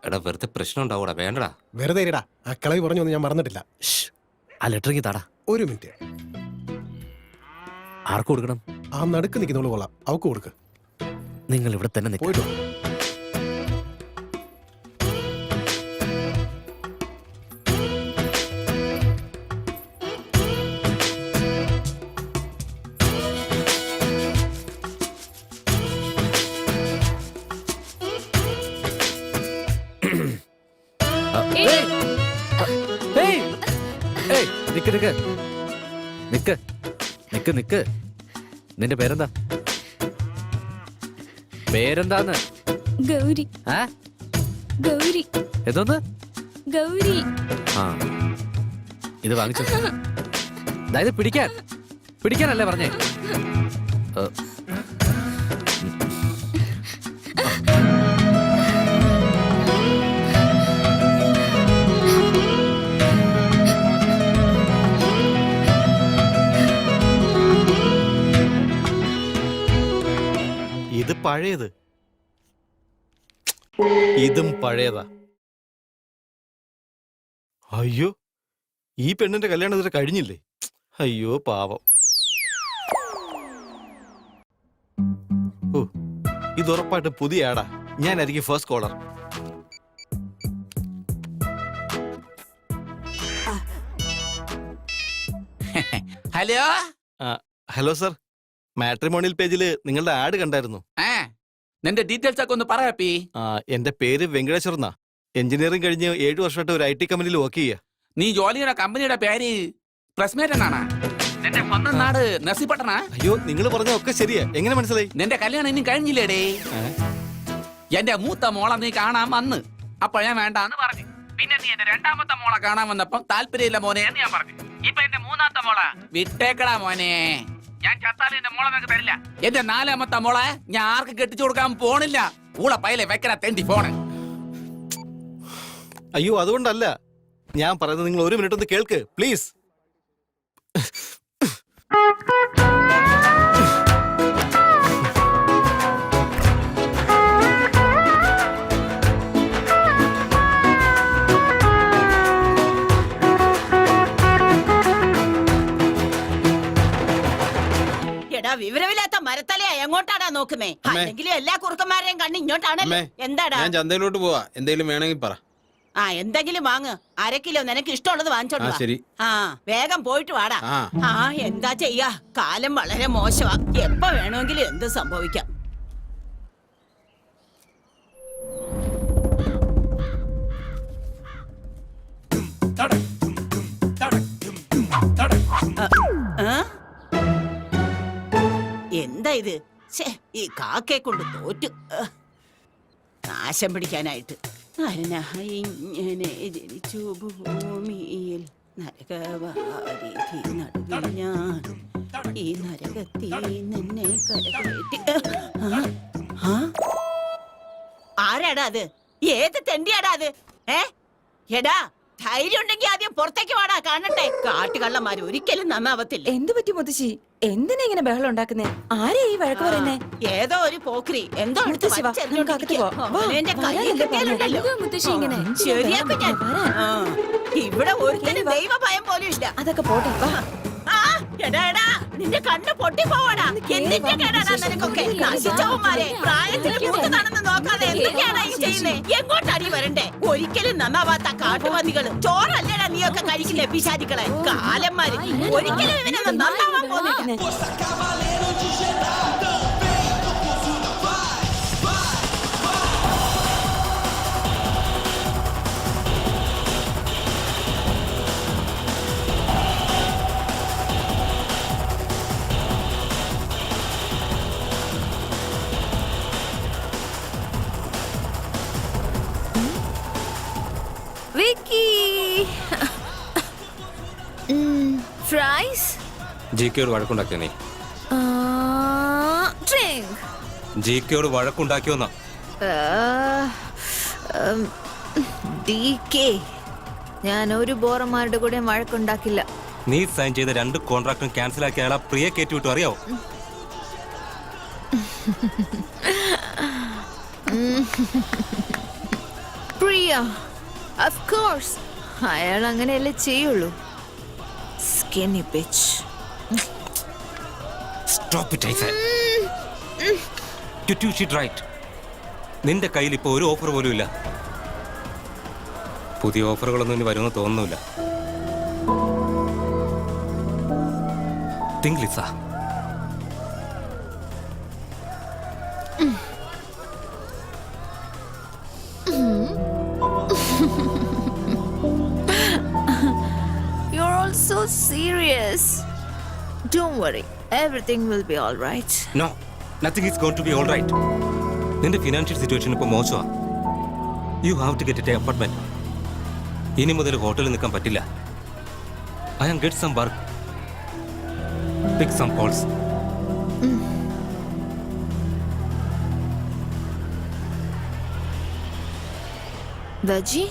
എടാ വെറുതെ പ്രശ്നം ഉണ്ടാവൂടാ, വേണ്ടടാ. വെറുതെ ഇരിടാ, ആ കളവി പറഞ്ഞൊന്നും ഞാൻ മറന്നിട്ടില്ല. ആ ലെറ്ററിങ് താടാ. ഒരു മിനിറ്റ്. ആർക്ക് കൊടുക്കണം? ആ നടുക്ക് നിൽക്കുന്നവള് കൊള്ളാം, അവക്ക് കൊടുക്ക്. നിങ്ങൾ ഇവിടെ തന്നെ പോയിട്ട് നിൽക്കും. നിക്ക് നിക്ക് നിക്ക് നിക്ക് നിക്ക്. നിന്റെ പേരെന്താ? പേരെന്താന്ന്? ഗൗരി. ആ ഗൗരി. എന്തോന്ന്? ഗൗരി. ആ ഇത് വാങ്ങിച്ചു. അതായത് പിടിക്കാനല്ലേ പറഞ്ഞേ? ഇത് പഴയത്, ഇതും പഴയതാ. അയ്യോ, ഈ പെണ്ണിന്റെ കല്യാണം ഇതുവരെ കഴിഞ്ഞില്ലേ? അയ്യോ പാവം. ഓ, ഇത് ഉറപ്പായിട്ട് പുതിയ ആടാ. ഞാനായിരിക്കും first caller. Hello. Hello sir, matrimonial പേജില് നിങ്ങളുടെ ആഡ് കണ്ടായിരുന്നു. നിന്റെ ഡീറ്റെയിൽസ് ഒക്കെ ഒന്ന് പറയാപ്പി. എന്റെ പേര് വെങ്കടേശ്വർ എന്നാ. എഞ്ചിനീയറിംഗ് കഴിഞ്ഞ് 7 വർഷമായിട്ട് ഒരു IT കമ്പനിയിൽ വർക്ക് ചെയ്യാ. നീ ജോലി ചെയ്യുന്ന കമ്പനിയുടെ പേര് പ്രസ്മേറ്റ് എന്നാണ്. നിന്റെ സ്വന്തം നാട് നസിപ്പട്ടണ. അയ്യോ, നിങ്ങൾ പറഞ്ഞ ഒക്കെ ശരിയാ. എങ്ങനെ മനസ്സിലായി? നിന്റെ കല്യാണം ഇനി കഴിഞ്ഞില്ലേടേ? എന്റെ മൂത്ത മോളെ നീ കാണാൻ വന്ന്, അപ്പൊ ഞാൻ വേണ്ടാന്ന് പറഞ്ഞു. പിന്നെ നീ എന്റെ രണ്ടാമത്തെ മോളെ കാണാൻ വന്നപ്പം താല്പര്യമില്ല മോനെ എന്ന് ഞാൻ പറഞ്ഞു. ഇപ്പൊ എന്റെ മൂന്നാമത്തെ മോളെ വിട്ടേക്കടാ മോനെ. ഞാൻ ചത്താലും എന്റെ മോളെ നിനക്ക് തരില്ല. എന്റെ 4ാമത്തെ മോളെ ഞാൻ ആർക്ക് കെട്ടിച്ചു കൊടുക്കാൻ പോണില്ല. ഊള പൈലെ വെക്കട തെണ്ടി ഫോണ്. അയ്യോ, അതുകൊണ്ടല്ല ഞാൻ പറയുന്നത്. നിങ്ങൾ 1 മിനിറ്റ് ഒന്ന് കേൾക്ക് പ്ലീസ്. വിവരമില്ലാത്ത മരത്തലയാ എങ്ങോട്ടാടാ നോക്കുന്നേ? അല്ലെങ്കിലും എല്ലാ കുറുക്കന്മാരെയും കണ്ണ് ഇങ്ങോട്ടാണല്ലേ. എന്താടാ? ഞാൻ ചന്തയിലോട്ട് പോവാ, എന്തെങ്കിലും വേണമെങ്കിൽ പറ. എന്തെങ്കിലും വാങ്ങ്. 1/2 കിലോ നിനക്ക് ഇഷ്ടമുള്ളത് വാങ്ങിച്ചോളൂ. ശരി. വേഗം പോയിട്ട് വാടാ. എന്താ ചെയ്യാ, കാലം വളരെ മോശമാ. എപ്പ വേണമെങ്കിലും എന്ത് സംഭവിക്കാം. എന്താ ഇത്? ഈ കാക്കയെ കൊണ്ട് തോറ്റു. നാശം പിടിക്കാനായിട്ട്. ഇങ്ങനെ ജനിച്ചു ഭൂമിയിൽ നരകവാരിധി നടുവിൽ ഞാൻ ഈ നരകത്തിൽ നിന്നെ കരകയറ്റി. ആരാടാ അത്? ഏത് തെണ്ടിയാടാ അത്? എടാ, ധൈര്യം ഉണ്ടെങ്കിൽ ആദ്യം പുറത്തേക്ക് വാടാ, കാണട്ടെ. കാട്ടുകള്ളന്മാര് ഒരിക്കലും നന്നാവത്തില്ല. എന്തു പറ്റി മുത്തശ്ശി? എന്തിനാ ഇങ്ങനെ ബഹളം ഉണ്ടാക്കുന്നേ? ആരെയാ ഈ വഴക്ക് പറയുന്നേ? ഏതോ ഒരു പോക്രി എന്തോ മുത്തശ്ശി ഇങ്ങനെ ശരിയാക്കും ഞാൻ. ഇവിടെ ഒരുത്തന് ദൈവ ഭയം പോലും ഇല്ല. അതൊക്കെ പോട്ടെ. എടാ, നിന്റെ കണ്ണ് പൊട്ടി പോവാടാ. എന്തിന്റെ കേടാടാ നിനക്കൊക്കെ? നശിച്ചവന്മാരെ, പ്രായത്തിന് മൂത്തതാണെന്ന് നോക്കാതെ എന്തൊക്കെയാണ് ഈ ചെയ്യുന്നേ? എങ്ങോട്ടാടി വരണ്ടേ? ഒരിക്കലും നന്നാവാത്ത കാട്ടുപന്നികള്. ചോറല്ലേടാ നീയൊക്കെ കഴിക്കില്ലേ പിശാചികളെ? കാലന്മാര് ഒരിക്കലും ഇവനൊന്നും നന്നാവാൻ പോകുന്നില്ല. വിക്കി ഫ്രൈസ്. ജിക്കയോട് വഴക്കുണ്ടാക്കിയ നീ? ജിക്കയോട് വഴക്കുണ്ടാക്കിയോന്നാ? ഞാൻ ഒരു ബോറന്മാരുടെ കൂടെ വഴക്കുണ്ടാക്കില്ല. നീ സൈൻ ചെയ്ത 2 കോൺട്രാക്ടും ക്യാൻസൽ ആക്കിയ ആളാ പ്രിയ കയറ്റി വിട്ടു, അറിയാവോ? പ്രിയ ഓഫ് കോഴ്സ് അയാൾ അങ്ങനെയല്ലേ ചെയ്യുള്ളൂ. Skinny bitch. Stop it, I said. You should right. നിന്റെ കയ്യിൽ ഇപ്പോൾ ഒരു ഓഫർ പോലും ഇല്ല. പുതിയ ഓഫറുകളൊന്നും ഇനി വരുമെന്ന് തോന്നുന്നില്ല. Think, Lisa. You're all so serious. Don't worry, everything will be all right. No, nothing is going to be all right. നിന്റെ ഫിനാൻഷ്യൽ സിറ്റുവേഷൻ ഇപ്പോൾ മോശമാണ്. You have to get a apartment. ഇനി മുതൽ ഹോട്ടലിൽ നിൽക്കാൻ പറ്റില്ല. I am get some work. Pick some calls. Vaji?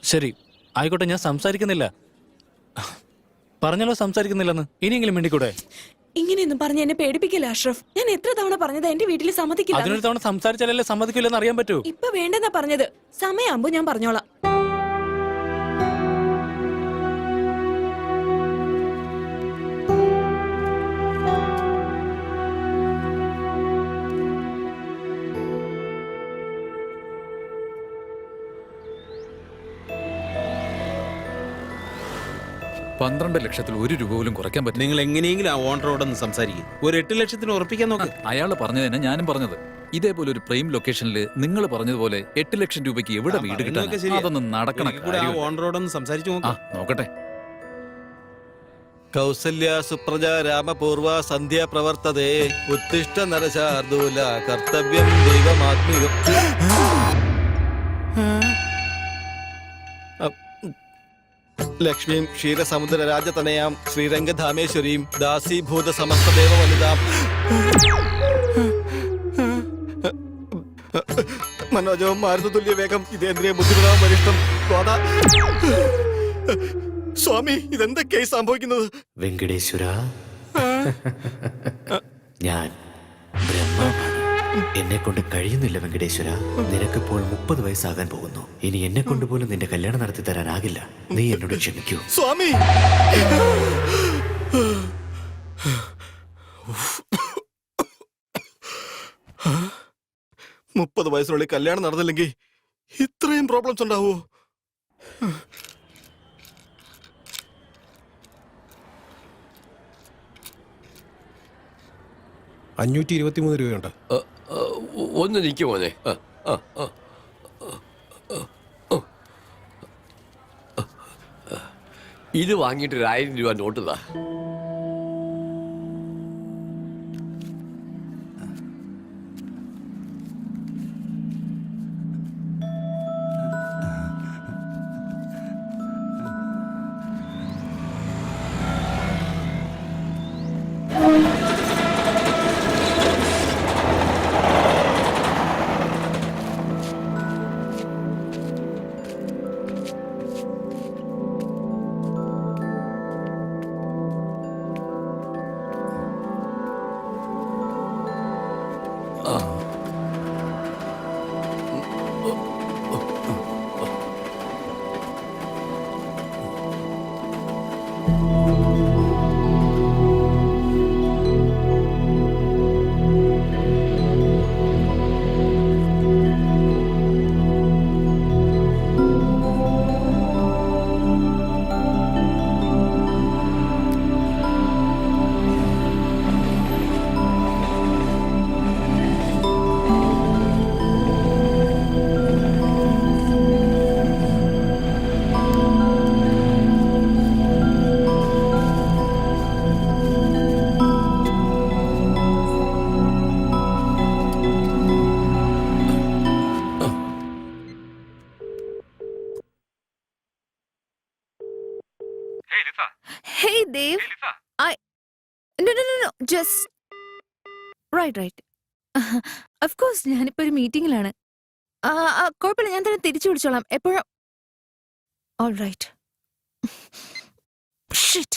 ശരി ആയിക്കോട്ടെ, ഞാൻ സംസാരിക്കുന്നില്ല. പറഞ്ഞല്ലോ സംസാരിക്കുന്നില്ലെന്ന്. ഇനിയെങ്കിലും വേണ്ടിക്കൂടെ? ഇങ്ങനെയൊന്നും പറഞ്ഞ് എന്നെ പേടിപ്പിക്കില്ല അഷ്റഫ്. ഞാൻ എത്ര തവണ പറഞ്ഞത് എന്റെ വീട്ടിൽ സമ്മതിക്കില്ല. അതിനൊരു തവണ സംസാരിച്ചാലല്ലേ സമ്മതിക്കില്ലെന്ന് അറിയാൻ പറ്റൂ. ഇപ്പൊ വേണ്ടെന്നാ പറഞ്ഞത്. സമയമാകുമ്പോ ഞാൻ പറഞ്ഞോളാം. ലക്ഷത്തിൽ 1 രൂപ പോലും കുറയ്ക്കാൻ പറ്റും. നിങ്ങൾ എങ്ങനെയെങ്കിലും ആ ഓണറോടൊന്ന് സംസാരിക്കും. ഒരു 8 ലക്ഷത്തിന് ഉറപ്പിക്കാൻ നോക്ക്. അയാൾ പറഞ്ഞത് തന്നെ ഞാനും പറഞ്ഞത്. ഇതേപോലെ ഒരു പ്രൈം ലൊക്കേഷനിൽ നിങ്ങൾ പറഞ്ഞതുപോലെ 8 ലക്ഷം രൂപയ്ക്ക് എവിടെ വീട് കിട്ടാൻ? അതൊന്നും നടക്കണ കാര്യം. ഓണറോടൊന്ന് സംസാരിച്ചു നോക്കട്ടെ. കൗസല്യ സുപ്രജ രാമപൂർവ സന്ധ്യ പ്രവർത്തതേ ഉത്തിഷ്ഠ നരശാർദൂല കർത്തവ്യം ദൈവമാത്മികം. ലക്ഷ്മീം ക്ഷീരസമുദ്ര രാജതനയാം ശ്രീരംഗധാമേശ്വരീം ദാസീഭൂത സമസ്തദേവ വനിതാം മനോജവും മാരുതതുല്യ വേഗം ഇതേന്ദ്രിയ ബുദ്ധിമുട്ടാം വരിഷ്ഠം ഗോദ. സ്വാമി, ഇതെന്തൊക്കെയായി സംഭവിക്കുന്നത്? വെങ്കടേശ്വര, ഞാൻ ബ്രഹ്മമാണ്. എന്നെ കൊണ്ട് കഴിയുന്നില്ല വെങ്കടേശ്വര. നിനക്കിപ്പോൾ 30 വയസ്സാകാൻ പോകുന്നു. ഇനി എന്നെ കൊണ്ട് പോലും നിന്റെ കല്യാണം നടത്തി തരാനാകില്ല. നീ എന്നോട് ക്ഷമിക്കൂ സ്വാമി. 30 വയസ്സിനുള്ളിൽ കല്യാണം നടന്നില്ലെങ്കിൽ ഇത്രയും പ്രോബ്ലംസ് ഉണ്ടാവോ? 523 രൂപയുണ്ട്. ഒന്ന് നിൽക്കും മോനെ. ഇത് വാങ്ങിയിട്ട് 1000 രൂപ നോട്ട് താ. Hey, Dave. No. Just. Right. Of course, ഞാനിപ്പോ ഒരു മീറ്റിംഗിലാണ്. കുഴപ്പമില്ല, ഞാൻ തന്നെ തിരിച്ചു വിളിച്ചോളാം എപ്പോഴും. All right. Shit.